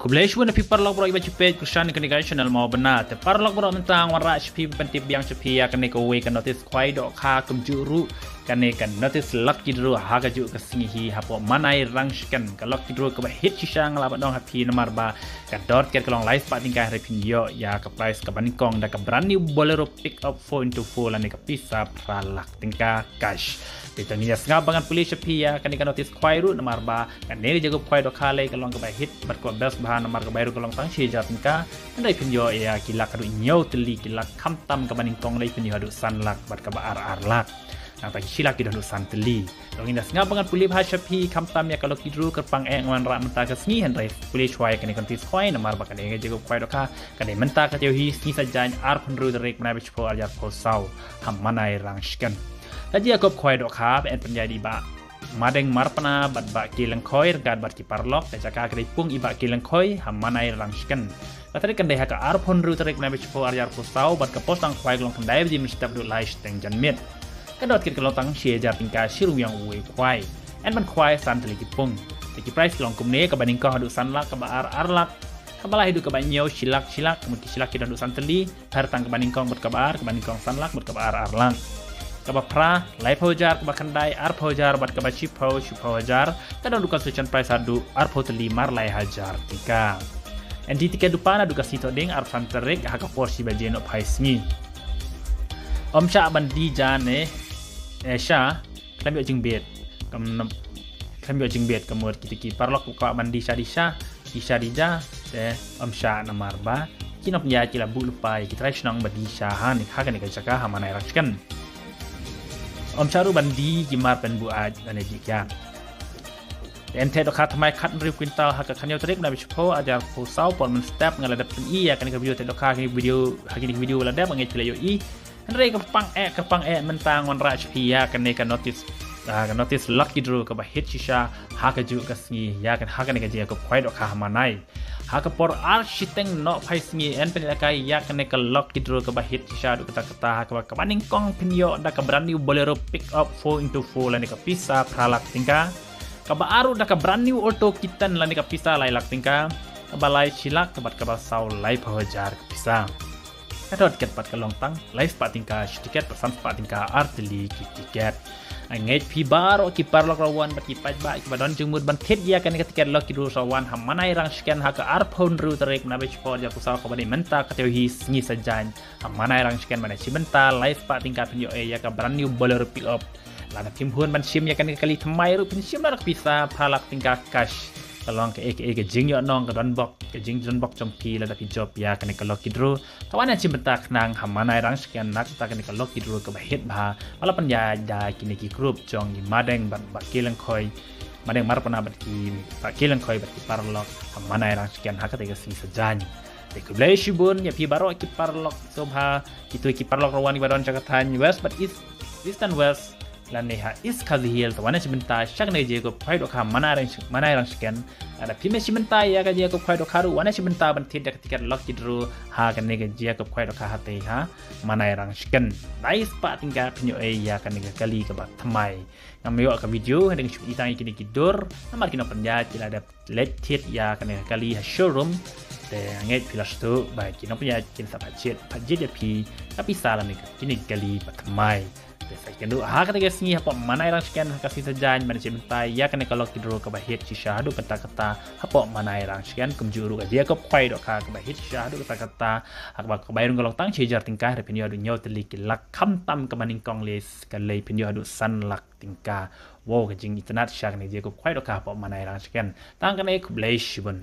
Kublaish pun api parlok bro iba cepet Krishna kenika channel mau benar te parlok bro mentang warra cepi pentip yang cepi ya kenika we kan notice kwai dok kha kumjuru kenika notice lucky draw ha kaju kesingi hapo manai rangskan ka lucky draw ka hit shisang la dong happy nomor ba ka dot ket kalong live pak tingkah repin yo ya ka price ka banikong da ka brand new bolero pick up 4x4 la ni ka pisa pralak tingkah cash kita ni sengaja banget pilih cepi ya kan ikan notice kwai ru nomor ba kan ni jago kwai dok kale kalong ka hit berko best bahan nomor ka baru kalong tang si jatinka andai pinjo ya kila kadu nyau teli kila kamtam ka banikong lai pinjo hadu sanlak bat ka ba ar lak nah tak sila kita hadu san teli dong indah sengaja banget pilih bahasa cepi kamtam ya kalau kidru kerpang wan ra menta ka sngi handai pilih kwai kan ikan notice kwai nomor ba kan ni jago kwai dok ka kan ni menta ka teu hi sngi saja ar pun ru derek na bicho ajar posau ham manai rangskan Tadi aku koi dok hab en penjadi ba madeng marpana bat ba kilang koi regad bat ki parlok dan cakap kedai pung iba kilang koi hamanai rangskan. Tadi kendai haka arpon ru terik nabi cepo arjar pusau bat ke postang koi gelong kendai di mestap duk lais teng janmit. Kedot kit kelong tang shie jar tingkah siru yang uwe koi. En ban koi san teli ki pung. Teki price kelong kumne kebaning kau hadu sanlak ke ba arlak. Kabalah hidup kebanyaw silak kemudian silak kita duk san teli hartang kebaning kau bat kebar kebaning kau sanlak bat kebar arlang. Kaba pra, lai pojar, kaba kandai, ar pojar, bat kaba cipo hajar, kadang duka sucian price adu, ar poteli mar lai hajar, tika. En di tiket dupana duka sito ding, ar fanterik, haka porsi bajen op haisngi. Om sya bandi jane, sya, klambi ojing bet, klambi ojing bet, kemur kitiki, parlok buka bandi sya di sya, isya di ja, om sya namar ba, kinop ya kila bu lupai, kita senang bandi syahan, haka ni kajaka hamana erakskan. Om Charu bandi gimar pen buat dan ejikya. Ente dokat mai kat rip quintal hak kanyo trik na bispo ajar posau pon men step ngalada pen I ya kan video te dokat video hak video lada bangai pila yo I. Andre kepang mentang wan raj pia kan notice notice lucky draw ka ba hit shisha hak ju kasngi ya kan hak ne ka je ko kwai dokat manai. Hak por architeng no paisngi en penilai ya kan ka lucky draw ka ba hit shisha du kata hak ba kabaning kong pinyo da ka brand new bolero pick up 4x4 la ne ka pisa pralak tingka ka ba aru da ka brand new auto kitan la ne ka pisa lai lak tingka ka ba lai silak ka bat ka ba sau lai pahajar ka pisa kadot ket pat ka longtang live pat tingka tiket pesan pat tingka arteli tiket anget pi baro ki parlok rawan bat ki paj ba ki badon jengmud ban thet ya kan tiket lok ki ru sawan hamanai rang scan haka arpon ru terek na bech por ja kusal ko bani menta ka teu hi sngi sajan hamanai rang scan mana si menta live pat tingka pinyo ya ka brand new bolero pick up lana tim hun ban sim ya kan kali thamai ru pin sim rak pisa phalak tingka cash kalong ke jing yo nong ke don bok jom pi la da pi job ya kan ke loki dru tawana sim menta nang hamanai rang scan nak ta kan ke loki dru ke bahit ba wala pan ya da kini ki group jong di madeng ba kilang koi madeng mar pana bat ki ba kilang koi bat ki parlok hamanai rang scan haka te ke sing sajan te ku blai shibun ya pi baro ki parlok sobha itu ki parlok rawan ki badon jakatan west but east and west lan neha is kazihil tawana simenta shak ne je ko phaido kha manai rang scan ada pime simenta ya ka je ko phaido kharu wana simenta ban thid dak tiket lock kidru ha kan ne je ko phaido kha hate ha manai rang scan nice pa tingka pinyo ya kan ne kali ka ba thamai ngamyo ka video dengan chup itang kini kidur namar kino penja kila ada let thid ya kan ne kali ha showroom te nget pilas tu ba kino penja kin sa pachet ya pi tapi salam ni kini kali pa thamai saya kena hak kata guys ni apa mana orang scan kasih sajan mana cik mentai ya kena kalau kidro ke bahit shisha adu kata-kata apa mana orang scan kumjuru ke dia ke kwai dok ke bahit shisha adu kata-kata hak ba ke bayarun golong tang cejar tingkah de pinyo adu nyau telik lak kamtam ke maning kong les kalai pinyo adu san lak tingkah wow ke jing internet syak ni dia ke kwai dok apa mana orang scan tang kena ke blai shibun